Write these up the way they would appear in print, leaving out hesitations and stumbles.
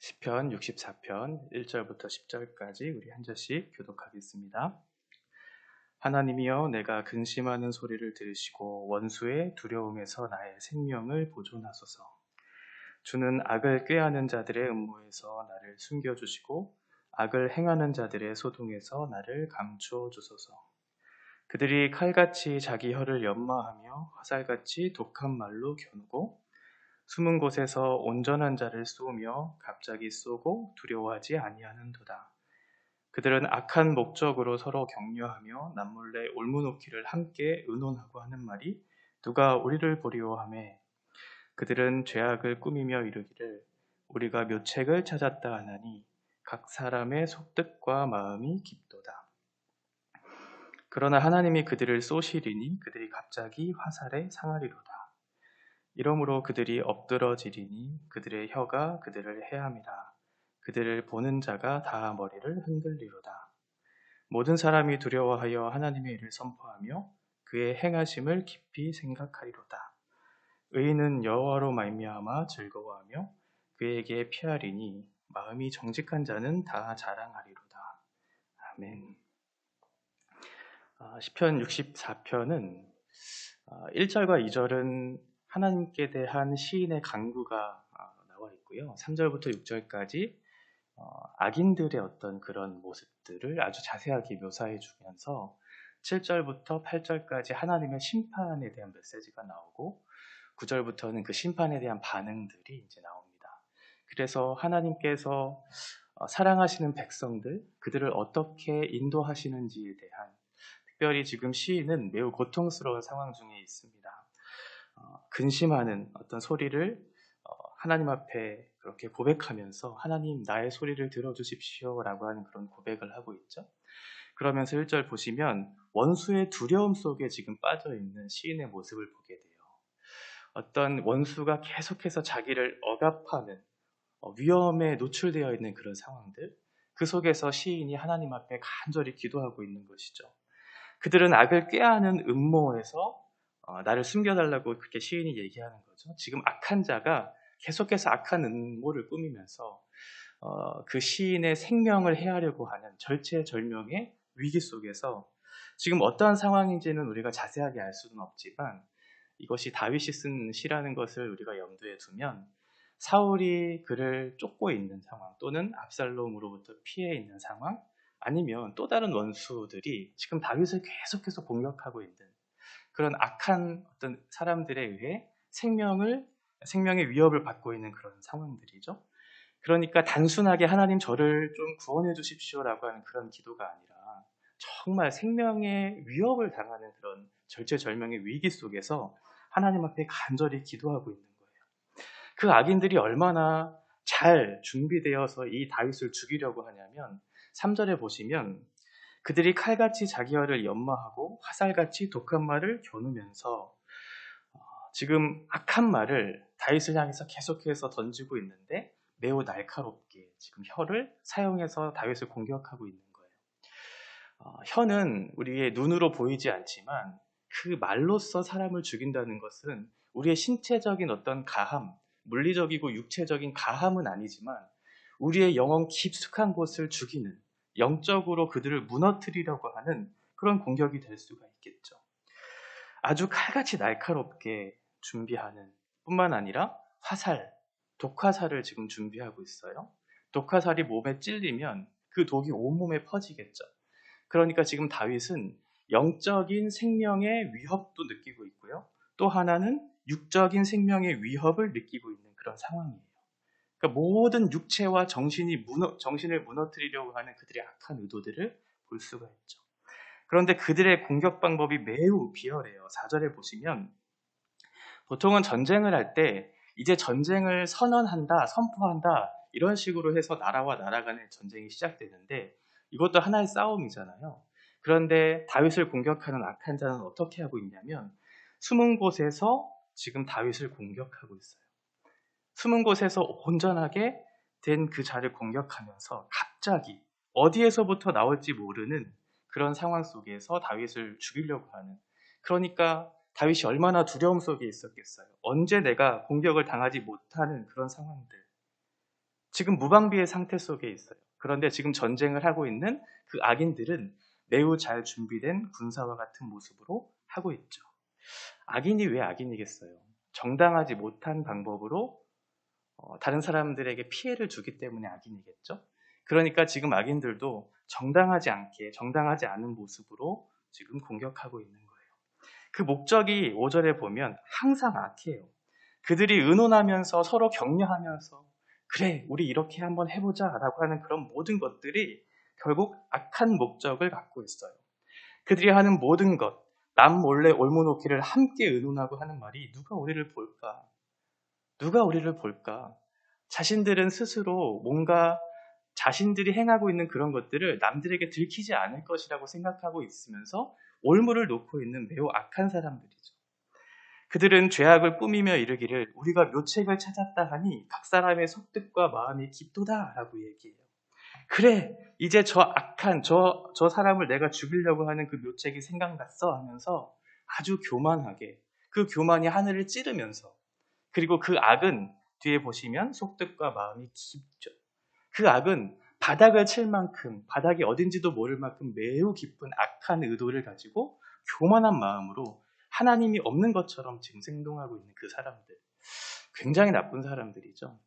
시편 64편 1절부터 10절까지 우리 한 절씩 교독하겠습니다. 하나님이여, 내가 근심하는 소리를 들으시고 원수의 두려움에서 나의 생명을 보존하소서. 주는 악을 꾀하는 자들의 음모에서 나를 숨겨주시고 악을 행하는 자들의 소동에서 나를 감추어 주소서. 그들이 칼같이 자기 혀를 연마하며 화살같이 독한 말로 겨누고 숨은 곳에서 온전한 자를 쏘며 갑자기 쏘고 두려워하지 아니하는도다. 그들은 악한 목적으로 서로 격려하며 남몰래 올무놓기를 함께 의논하고 하는 말이 누가 우리를 보리오하매. 그들은 죄악을 꾸미며 이르기를 우리가 묘책을 찾았다 하나니 각 사람의 속뜻과 마음이 깊도다. 그러나 하나님이 그들을 쏘시리니 그들이 갑자기 화살에 상하리로다. 이러므로 그들이 엎드러지리니 그들의 혀가 그들을 해함이라. 그들을 보는 자가 다 머리를 흔들리로다. 모든 사람이 두려워하여 하나님의 일을 선포하며 그의 행하심을 깊이 생각하리로다. 의인은 여호와로 말미암아 즐거워하며 그에게 피하리니 마음이 정직한 자는 다 자랑하리로다. 아멘. 시편 64편은 1절과 2절은 하나님께 대한 시인의 간구가 나와 있고요. 3절부터 6절까지 악인들의 어떤 그런 모습들을 아주 자세하게 묘사해 주면서 7절부터 8절까지 하나님의 심판에 대한 메시지가 나오고 9절부터는 그 심판에 대한 반응들이 이제 나옵니다. 그래서 하나님께서 사랑하시는 백성들, 그들을 어떻게 인도하시는지에 대한, 특별히 지금 시인은 매우 고통스러운 상황 중에 있습니다. 근심하는 어떤 소리를 하나님 앞에 그렇게 고백하면서 하나님, 나의 소리를 들어주십시오 라고 하는 그런 고백을 하고 있죠. 그러면서 1절 보시면 원수의 두려움 속에 지금 빠져있는 시인의 모습을 보게 돼요. 어떤 원수가 계속해서 자기를 억압하는 위험에 노출되어 있는 그런 상황들, 그 속에서 시인이 하나님 앞에 간절히 기도하고 있는 것이죠. 그들은 악을 꾀하는 음모에서 나를 숨겨달라고 그렇게 시인이 얘기하는 거죠. 지금 악한 자가 계속해서 악한 음모를 꾸미면서 그 시인의 생명을 해하려고 하는 절체절명의 위기 속에서 지금 어떠한 상황인지는 우리가 자세하게 알 수는 없지만 이것이 다윗이 쓴 시라는 것을 우리가 염두에 두면 사울이 그를 쫓고 있는 상황 또는 압살롬으로부터 피해 있는 상황 아니면 또 다른 원수들이 지금 다윗을 계속해서 공격하고 있는 그런 악한 어떤 사람들에 의해 생명의 위협을 받고 있는 그런 상황들이죠. 그러니까 단순하게 하나님 저를 좀 구원해 주십시오라고 하는 그런 기도가 아니라 정말 생명의 위협을 당하는 그런 절체절명의 위기 속에서 하나님 앞에 간절히 기도하고 있는 거예요. 그 악인들이 얼마나 잘 준비되어서 이 다윗을 죽이려고 하냐면 3절에 보시면 그들이 칼같이 자기 혀를 연마하고 화살같이 독한 말을 겨누면서 지금 악한 말을 다윗을 향해서 계속해서 던지고 있는데 매우 날카롭게 지금 혀를 사용해서 다윗을 공격하고 있는 거예요. 혀는 우리의 눈으로 보이지 않지만 그 말로써 사람을 죽인다는 것은 우리의 신체적인 어떤 가함, 물리적이고 육체적인 가함은 아니지만 우리의 영혼 깊숙한 곳을 죽이는, 영적으로 그들을 무너뜨리려고 하는 그런 공격이 될 수가 있겠죠. 아주 칼같이 날카롭게 준비하는 뿐만 아니라 화살, 독화살을 지금 준비하고 있어요. 독화살이 몸에 찔리면 그 독이 온몸에 퍼지겠죠. 그러니까 지금 다윗은 영적인 생명의 위협도 느끼고 있고요. 또 하나는 육적인 생명의 위협을 느끼고 있는 그런 상황이에요. 그러니까 모든 육체와 정신을 무너뜨리려고 하는 그들의 악한 의도들을 볼 수가 있죠. 그런데 그들의 공격 방법이 매우 비열해요. 4절에 보시면 보통은 전쟁을 할 때 이제 전쟁을 선포한다 이런 식으로 해서 나라와 나라 간의 전쟁이 시작되는데 이것도 하나의 싸움이잖아요. 그런데 다윗을 공격하는 악한 자는 어떻게 하고 있냐면 숨은 곳에서 지금 다윗을 공격하고 있어요. 숨은 곳에서 온전하게 된 그 자를 공격하면서 갑자기 어디에서부터 나올지 모르는 그런 상황 속에서 다윗을 죽이려고 하는, 그러니까 다윗이 얼마나 두려움 속에 있었겠어요. 언제 내가 공격을 당하지 못하는 그런 상황들. 지금 무방비의 상태 속에 있어요. 그런데 지금 전쟁을 하고 있는 그 악인들은 매우 잘 준비된 군사와 같은 모습으로 하고 있죠. 악인이 왜 악인이겠어요? 정당하지 못한 방법으로 다른 사람들에게 피해를 주기 때문에 악인이겠죠. 그러니까 지금 악인들도 정당하지 않게, 정당하지 않은 모습으로 지금 공격하고 있는 거예요. 그 목적이 5절에 보면 항상 악해요. 그들이 의논하면서 서로 격려하면서 그래, 우리 이렇게 한번 해보자 라고 하는 그런 모든 것들이 결국 악한 목적을 갖고 있어요. 그들이 하는 모든 것, 남 몰래 올모놓기를 함께 의논하고 하는 말이 누가 우리를 볼까? 누가 우리를 볼까? 자신들은 스스로 뭔가 자신들이 행하고 있는 그런 것들을 남들에게 들키지 않을 것이라고 생각하고 있으면서 올무를 놓고 있는 매우 악한 사람들이죠. 그들은 죄악을 꾸미며 이르기를 우리가 묘책을 찾았다 하니 각 사람의 속뜻과 마음이 깊도다 라고 얘기해요. 그래, 이제 저 악한 저 사람을 내가 죽이려고 하는 그 묘책이 생각났어 하면서 아주 교만하게 그 교만이 하늘을 찌르면서, 그리고 그 악은 뒤에 보시면 속뜻과 마음이 깊죠. 그 악은 바닥을 칠 만큼, 바닥이 어딘지도 모를 만큼 매우 깊은 악한 의도를 가지고 교만한 마음으로 하나님이 없는 것처럼 지금 생동하고 있는 그 사람들, 굉장히 나쁜 사람들이죠.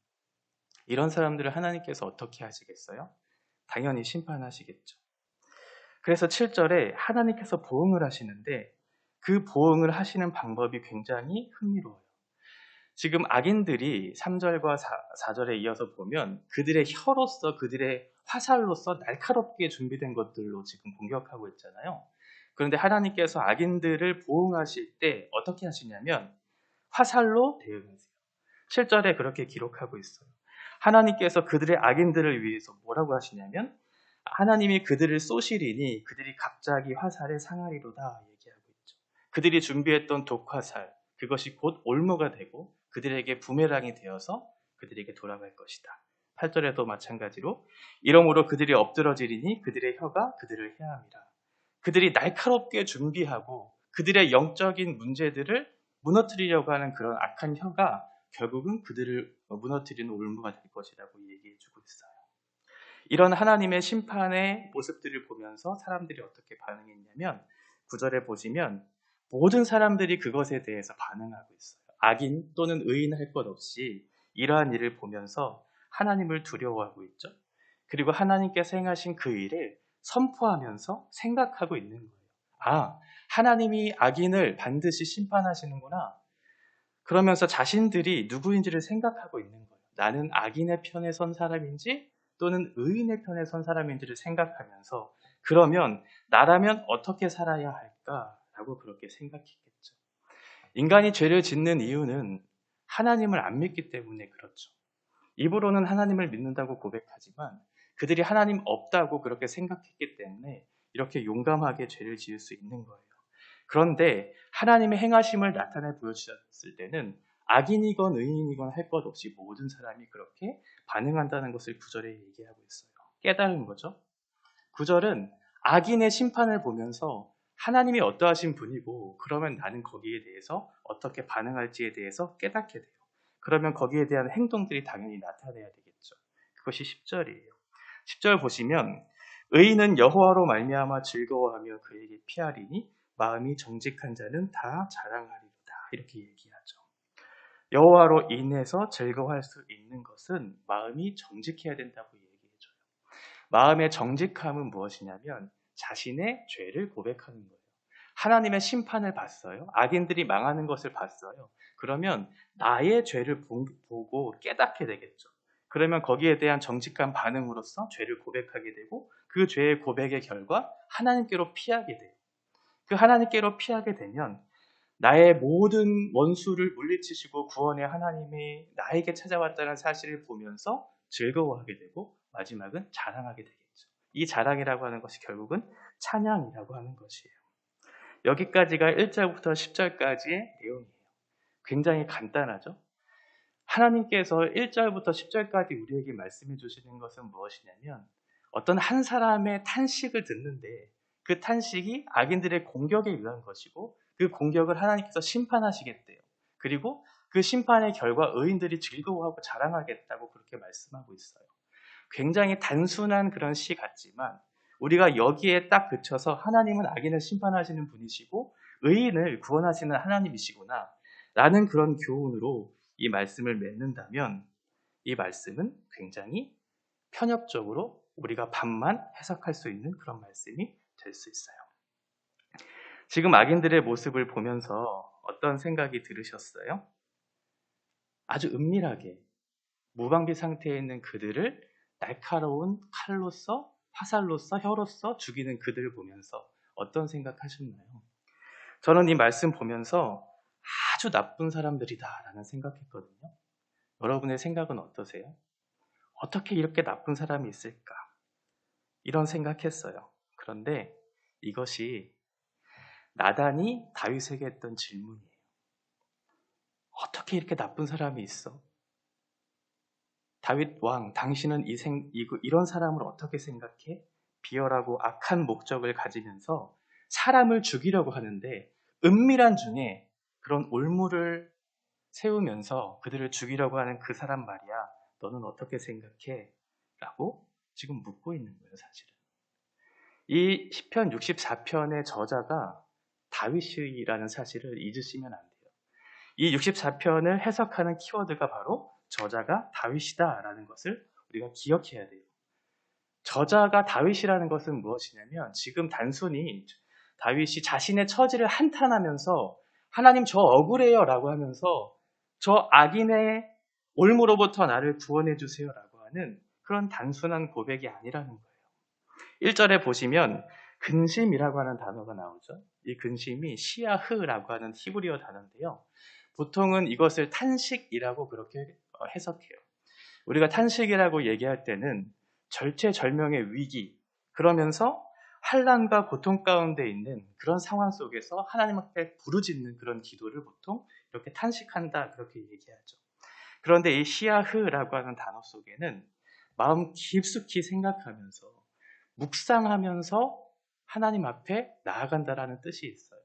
이런 사람들을 하나님께서 어떻게 하시겠어요? 당연히 심판하시겠죠. 그래서 7절에 하나님께서 보응을 하시는데 그 보응을 하시는 방법이 굉장히 흥미로워요. 지금 악인들이 3절과 4절에 이어서 보면 그들의 혀로서, 그들의 화살로서 날카롭게 준비된 것들로 지금 공격하고 있잖아요. 그런데 하나님께서 악인들을 보응하실 때 어떻게 하시냐면 화살로 대응하세요. 7절에 그렇게 기록하고 있어요. 하나님께서 그들의 악인들을 위해서 뭐라고 하시냐면 하나님이 그들을 쏘시리니 그들이 갑자기 화살에 상하리로다 얘기하고 있죠. 그들이 준비했던 독화살, 그것이 곧 올무가 되고 그들에게 부메랑이 되어서 그들에게 돌아갈 것이다. 8절에도 마찬가지로 이러므로 그들이 엎드러지리니 그들의 혀가 그들을 해함이라. 그들이 날카롭게 준비하고 그들의 영적인 문제들을 무너뜨리려고 하는 그런 악한 혀가 결국은 그들을 무너뜨리는 올무가 될 것이라고 얘기해주고 있어요. 이런 하나님의 심판의 모습들을 보면서 사람들이 어떻게 반응했냐면 9절에 보시면 모든 사람들이 그것에 대해서 반응하고 있어요. 악인 또는 의인 할 것 없이 이러한 일을 보면서 하나님을 두려워하고 있죠. 그리고 하나님께서 행하신 그 일을 선포하면서 생각하고 있는 거예요. 아, 하나님이 악인을 반드시 심판하시는구나. 그러면서 자신들이 누구인지를 생각하고 있는 거예요. 나는 악인의 편에 선 사람인지 또는 의인의 편에 선 사람인지를 생각하면서 그러면 나라면 어떻게 살아야 할까라고 그렇게 생각했겠죠. 인간이 죄를 짓는 이유는 하나님을 안 믿기 때문에 그렇죠. 입으로는 하나님을 믿는다고 고백하지만 그들이 하나님 없다고 그렇게 생각했기 때문에 이렇게 용감하게 죄를 지을 수 있는 거예요. 그런데 하나님의 행하심을 나타내 보여주셨을 때는 악인이건 의인이건 할 것 없이 모든 사람이 그렇게 반응한다는 것을 9절에 얘기하고 있어요. 깨달은 거죠. 9절은 악인의 심판을 보면서 하나님이 어떠하신 분이고 그러면 나는 거기에 대해서 어떻게 반응할지에 대해서 깨닫게 돼요. 그러면 거기에 대한 행동들이 당연히 나타나야 되겠죠. 그것이 10절이에요. 10절 보시면 의인은 여호와로 말미암아 즐거워하며 그에게 피하리니 마음이 정직한 자는 다 자랑하리로다. 이렇게 얘기하죠. 여호와로 인해서 즐거워할 수 있는 것은 마음이 정직해야 된다고 얘기해줘요. 마음의 정직함은 무엇이냐면 자신의 죄를 고백하는 거예요. 하나님의 심판을 봤어요. 악인들이 망하는 것을 봤어요. 그러면 나의 죄를 보고 깨닫게 되겠죠. 그러면 거기에 대한 정직한 반응으로서 죄를 고백하게 되고 그 죄의 고백의 결과 하나님께로 피하게 돼요. 그 하나님께로 피하게 되면 나의 모든 원수를 물리치시고 구원의 하나님이 나에게 찾아왔다는 사실을 보면서 즐거워하게 되고 마지막은 자랑하게 되겠죠. 이 자랑이라고 하는 것이 결국은 찬양이라고 하는 것이에요. 여기까지가 1절부터 10절까지의 내용이에요. 굉장히 간단하죠? 하나님께서 1절부터 10절까지 우리에게 말씀해 주시는 것은 무엇이냐면 어떤 한 사람의 탄식을 듣는데 그 탄식이 악인들의 공격에 의한 것이고 그 공격을 하나님께서 심판하시겠대요. 그리고 그 심판의 결과 의인들이 즐거워하고 자랑하겠다고 그렇게 말씀하고 있어요. 굉장히 단순한 그런 시 같지만 우리가 여기에 딱 그쳐서 하나님은 악인을 심판하시는 분이시고 의인을 구원하시는 하나님이시구나 라는 그런 교훈으로 이 말씀을 맺는다면 이 말씀은 굉장히 편협적으로 우리가 반만 해석할 수 있는 그런 말씀이 될 수 있어요. 지금 악인들의 모습을 보면서 어떤 생각이 들으셨어요? 아주 은밀하게 무방비 상태에 있는 그들을 날카로운 칼로서, 화살로서, 혀로서 죽이는 그들을 보면서 어떤 생각하셨나요? 저는 이 말씀 보면서 아주 나쁜 사람들이다라는 생각했거든요. 여러분의 생각은 어떠세요? 어떻게 이렇게 나쁜 사람이 있을까? 이런 생각했어요. 그런데 이것이 나단이 다윗에게 했던 질문이에요. 어떻게 이렇게 나쁜 사람이 있어? 다윗 왕, 당신은 이런 사람을 어떻게 생각해? 비열하고 악한 목적을 가지면서 사람을 죽이려고 하는데 은밀한 중에 그런 올무를 세우면서 그들을 죽이려고 하는 그 사람 말이야. 너는 어떻게 생각해? 라고 지금 묻고 있는 거예요, 사실은. 이 시편 64편의 저자가 다윗이라는 사실을 잊으시면 안 돼요. 이 64편을 해석하는 키워드가 바로 저자가 다윗이다라는 것을 우리가 기억해야 돼요. 저자가 다윗이라는 것은 무엇이냐면 지금 단순히 다윗이 자신의 처지를 한탄하면서 하나님 저 억울해요 라고 하면서 저 악인의 올무로부터 나를 구원해 주세요 라고 하는 그런 단순한 고백이 아니라는 거예요. 1절에 보시면 근심이라고 하는 단어가 나오죠. 이 근심이 시야흐라고 하는 히브리어 단어인데요. 보통은 이것을 탄식이라고 그렇게 해석해요. 우리가 탄식이라고 얘기할 때는 절체절명의 위기, 그러면서 환난과 고통 가운데 있는 그런 상황 속에서 하나님 앞에 부르짖는 그런 기도를 보통 이렇게 탄식한다 그렇게 얘기하죠. 그런데 이 시야흐라고 하는 단어 속에는 마음 깊숙이 생각하면서 묵상하면서 하나님 앞에 나아간다라는 뜻이 있어요.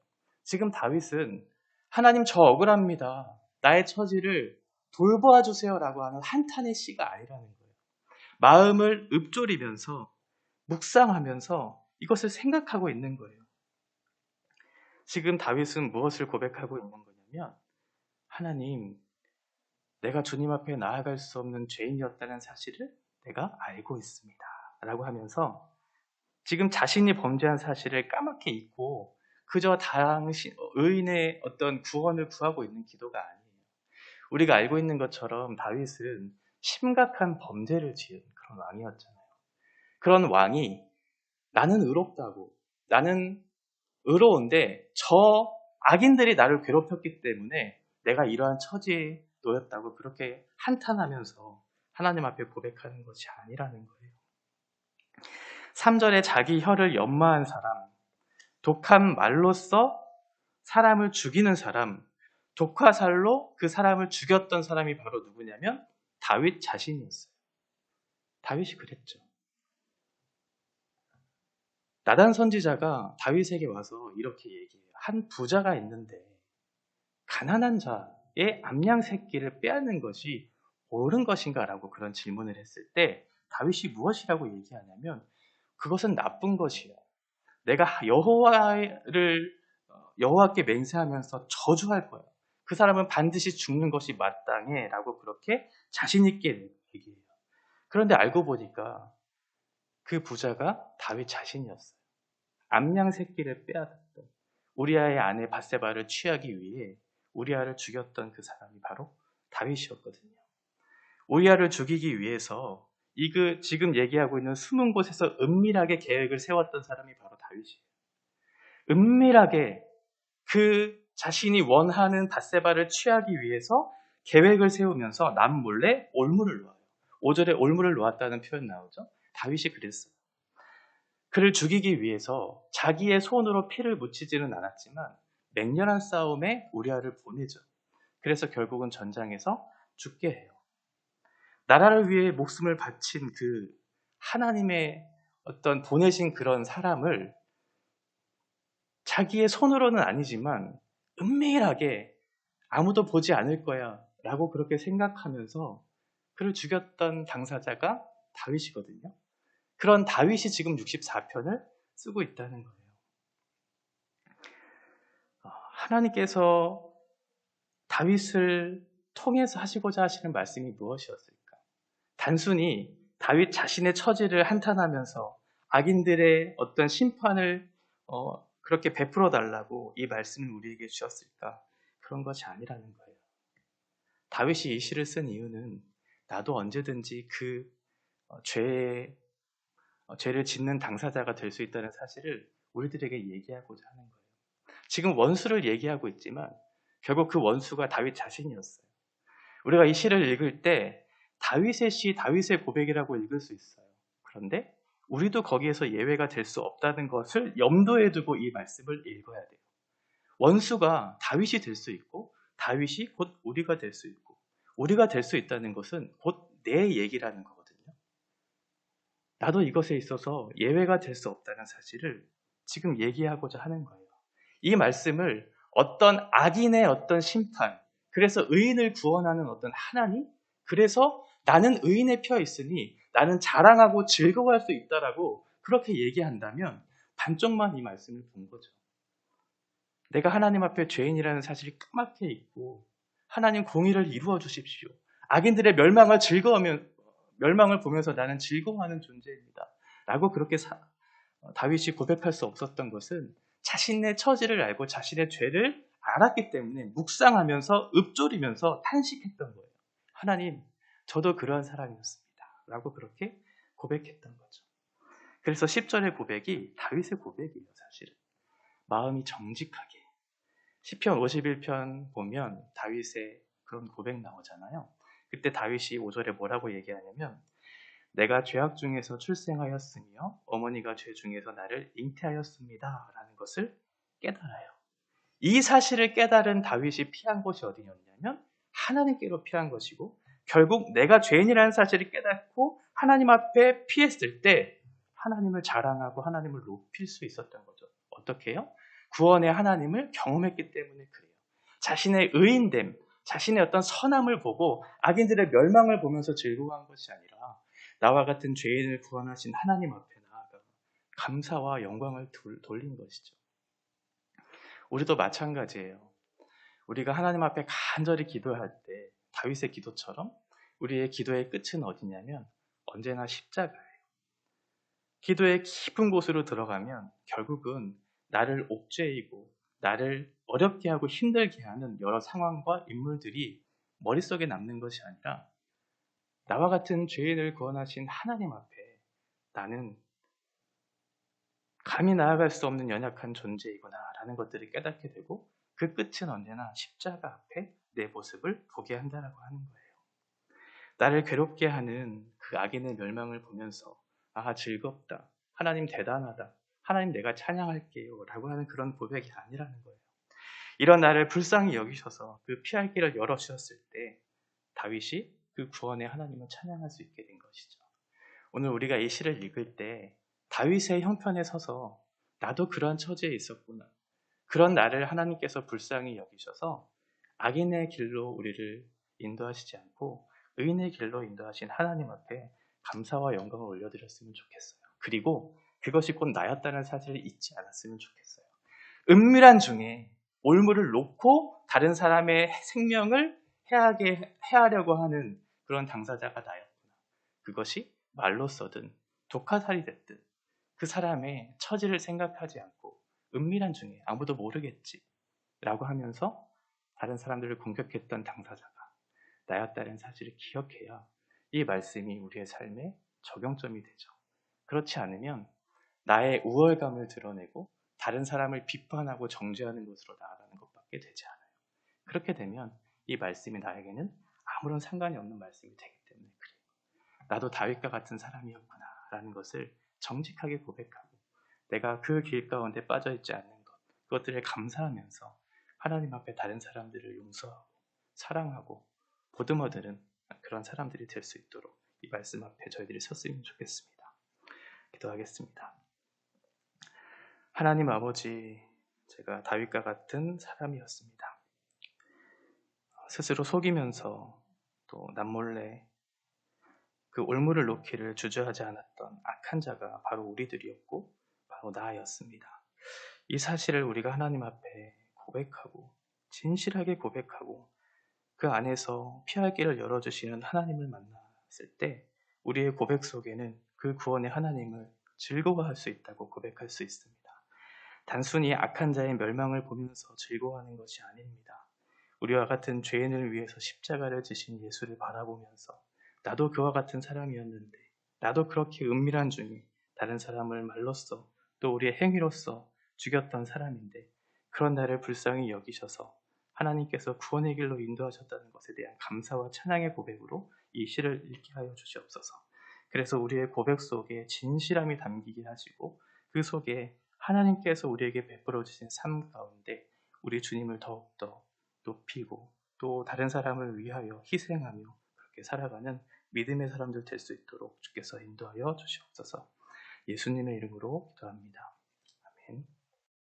지금 다윗은 하나님 저 억울합니다. 나의 처지를 돌보아 주세요라고 하는 한탄의 시가 아니라는 거예요. 마음을 읊조리면서 묵상하면서 이것을 생각하고 있는 거예요. 지금 다윗은 무엇을 고백하고 있는 거냐면 하나님, 내가 주님 앞에 나아갈 수 없는 죄인이었다는 사실을 내가 알고 있습니다. 라고 하면서 지금 자신이 범죄한 사실을 까맣게 잊고 그저 당신 의인의 어떤 구원을 구하고 있는 기도가 아니에요. 우리가 알고 있는 것처럼 다윗은 심각한 범죄를 지은 그런 왕이었잖아요. 그런 왕이 나는 의롭다고, 나는 의로운데 저 악인들이 나를 괴롭혔기 때문에 내가 이러한 처지에 놓였다고 그렇게 한탄하면서 하나님 앞에 고백하는 것이 아니라는 거예요. 3절에 자기 혀를 연마한 사람, 독한 말로써 사람을 죽이는 사람, 독화살로 그 사람을 죽였던 사람이 바로 누구냐면 다윗 자신이었어요. 다윗이 그랬죠. 나단 선지자가 다윗에게 와서 이렇게 얘기해요. 한 부자가 있는데 가난한 자의 암양 새끼를 빼앗는 것이 옳은 것인가 라고 그런 질문을 했을 때 다윗이 무엇이라고 얘기하냐면 그것은 나쁜 것이야. 내가 여호와께 맹세하면서 저주할 거야. 그 사람은 반드시 죽는 것이 마땅해 라고 그렇게 자신 있게 얘기해요. 그런데 알고 보니까 그 부자가 다윗 자신이었어요. 암양 새끼를 빼앗았던 우리아의 아내 밧세바를 취하기 위해 우리아를 죽였던 그 사람이 바로 다윗이었거든요. 우리아를 죽이기 위해서 지금 얘기하고 있는 숨은 곳에서 은밀하게 계획을 세웠던 사람이 바로 다윗이에요. 은밀하게 그 자신이 원하는 밧세바를 취하기 위해서 계획을 세우면서 남몰래 올무를 놓아요. 5절에 올무를 놓았다는 표현 나오죠. 다윗이 그랬어요. 그를 죽이기 위해서 자기의 손으로 피를 묻히지는 않았지만 맹렬한 싸움에 우리아를 보내죠. 그래서 결국은 전장에서 죽게 해요. 나라를 위해 목숨을 바친 그 하나님의 어떤 보내신 그런 사람을 자기의 손으로는 아니지만 은밀하게 아무도 보지 않을 거야 라고 그렇게 생각하면서 그를 죽였던 당사자가 다윗이거든요. 그런 다윗이 지금 64편을 쓰고 있다는 거예요. 하나님께서 다윗을 통해서 하시고자 하시는 말씀이 무엇이었을까? 단순히 다윗 자신의 처지를 한탄하면서 악인들의 어떤 심판을 그렇게 베풀어 달라고 이 말씀을 우리에게 주셨을까? 그런 것이 아니라는 거예요. 다윗이 이 시를 쓴 이유는 나도 언제든지 그 죄를 짓는 당사자가 될 수 있다는 사실을 우리들에게 얘기하고자 하는 거예요. 지금 원수를 얘기하고 있지만 결국 그 원수가 다윗 자신이었어요. 우리가 이 시를 읽을 때 다윗의 시, 다윗의 고백이라고 읽을 수 있어요. 그런데 우리도 거기에서 예외가 될 수 없다는 것을 염두에 두고 이 말씀을 읽어야 돼요. 원수가 다윗이 될 수 있고 다윗이 곧 우리가 될 수 있고 우리가 될 수 있다는 것은 곧 내 얘기라는 거거든요. 나도 이것에 있어서 예외가 될 수 없다는 사실을 지금 얘기하고자 하는 거예요. 이 말씀을 어떤 악인의 어떤 심판, 그래서 의인을 구원하는 어떤 하나님, 그래서 나는 의인의 펴 있으니 나는 자랑하고 즐거워할 수 있다라고 그렇게 얘기한다면 반쪽만 이 말씀을 본 거죠. 내가 하나님 앞에 죄인이라는 사실이 까맣게 있고 하나님 공의를 이루어 주십시오. 악인들의 멸망을 보면서 나는 즐거워하는 존재입니다. 라고 그렇게 다윗이 고백할 수 없었던 것은 자신의 처지를 알고 자신의 죄를 알았기 때문에 묵상하면서 읊조리면서 탄식했던 거예요. 하나님, 저도 그러한 사람이었습니다. 라고 그렇게 고백했던 거죠. 그래서 10절의 고백이 다윗의 고백이에요, 사실은. 마음이 정직하게. 시편 51편 보면 다윗의 그런 고백 나오잖아요. 그때 다윗이 5절에 뭐라고 얘기하냐면 내가 죄악 중에서 출생하였으며 어머니가 죄 중에서 나를 잉태하였습니다. 라는 것을 깨달아요. 이 사실을 깨달은 다윗이 피한 곳이 어디였냐면 하나님께로 피한 것이고 결국 내가 죄인이라는 사실을 깨닫고 하나님 앞에 피했을 때 하나님을 자랑하고 하나님을 높일 수 있었던 거죠. 어떻게 해요? 구원의 하나님을 경험했기 때문에 그래요. 자신의 의인됨, 자신의 어떤 선함을 보고 악인들의 멸망을 보면서 즐거워한 것이 아니라 나와 같은 죄인을 구원하신 하나님 앞에 나아가 감사와 영광을 돌린 것이죠. 우리도 마찬가지예요. 우리가 하나님 앞에 간절히 기도할 때 다윗의 기도처럼 우리의 기도의 끝은 어디냐면 언제나 십자가예요. 기도의 깊은 곳으로 들어가면 결국은 나를 옥죄이고 나를 어렵게 하고 힘들게 하는 여러 상황과 인물들이 머릿속에 남는 것이 아니라 나와 같은 죄인을 구원하신 하나님 앞에 나는 감히 나아갈 수 없는 연약한 존재이구나 라는 것들을 깨닫게 되고 그 끝은 언제나 십자가 앞에 내 모습을 보게 한다라고 하는 거예요. 나를 괴롭게 하는 그 악인의 멸망을 보면서 아 즐겁다. 하나님 대단하다. 하나님 내가 찬양할게요 라고 하는 그런 고백이 아니라는 거예요. 이런 나를 불쌍히 여기셔서 그 피할 길을 열어주셨을 때 다윗이 그 구원의 하나님을 찬양할 수 있게 된 것이죠. 오늘 우리가 이 시를 읽을 때 다윗의 형편에 서서 나도 그런 처지에 있었구나. 그런 나를 하나님께서 불쌍히 여기셔서 악인의 길로 우리를 인도하시지 않고 의인의 길로 인도하신 하나님 앞에 감사와 영광을 올려드렸으면 좋겠어요. 그리고 그것이 곧 나였다는 사실을 잊지 않았으면 좋겠어요. 은밀한 중에 올무를 놓고 다른 사람의 생명을 해하려고 하는 그런 당사자가 나였구나. 그것이 말로서든 독화살이 됐든 그 사람의 처지를 생각하지 않고 은밀한 중에 아무도 모르겠지 라고 하면서 다른 사람들을 공격했던 당사자가 나였다는 사실을 기억해야 이 말씀이 우리의 삶에 적용점이 되죠. 그렇지 않으면 나의 우월감을 드러내고 다른 사람을 비판하고 정죄하는 것으로 나아가는 것밖에 되지 않아요. 그렇게 되면 이 말씀이 나에게는 아무런 상관이 없는 말씀이 되기 때문에 그래요. 나도 다윗과 같은 사람이었구나 라는 것을 정직하게 고백하고 내가 그 길 가운데 빠져있지 않는 것 그것들을 감사하면서 하나님 앞에 다른 사람들을 용서하고 사랑하고 보듬어드는 그런 사람들이 될 수 있도록 이 말씀 앞에 저희들이 섰으면 좋겠습니다. 기도하겠습니다. 하나님 아버지, 제가 다윗과 같은 사람이었습니다. 스스로 속이면서 또 남몰래 그 올무를 놓기를 주저하지 않았던 악한 자가 바로 우리들이었고 바로 나였습니다. 이 사실을 우리가 하나님 앞에 고백하고 진실하게 고백하고 그 안에서 피할 길을 열어주시는 하나님을 만났을 때 우리의 고백 속에는 그 구원의 하나님을 즐거워할 수 있다고 고백할 수 있습니다. 단순히 악한 자의 멸망을 보면서 즐거워하는 것이 아닙니다. 우리와 같은 죄인을 위해서 십자가를 지신 예수를 바라보면서 나도 그와 같은 사람이었는데 나도 그렇게 은밀한 중에 다른 사람을 말로써 또 우리의 행위로써 죽였던 사람인데 그런 나를 불쌍히 여기셔서 하나님께서 구원의 길로 인도하셨다는 것에 대한 감사와 찬양의 고백으로 이 시를 읽게 하여 주시옵소서. 그래서 우리의 고백 속에 진실함이 담기게 하시고 그 속에 하나님께서 우리에게 베풀어 주신 삶 가운데 우리 주님을 더욱더 높이고 또 다른 사람을 위하여 희생하며 그렇게 살아가는 믿음의 사람들 될 수 있도록 주께서 인도하여 주시옵소서. 예수님의 이름으로 기도합니다. 아멘.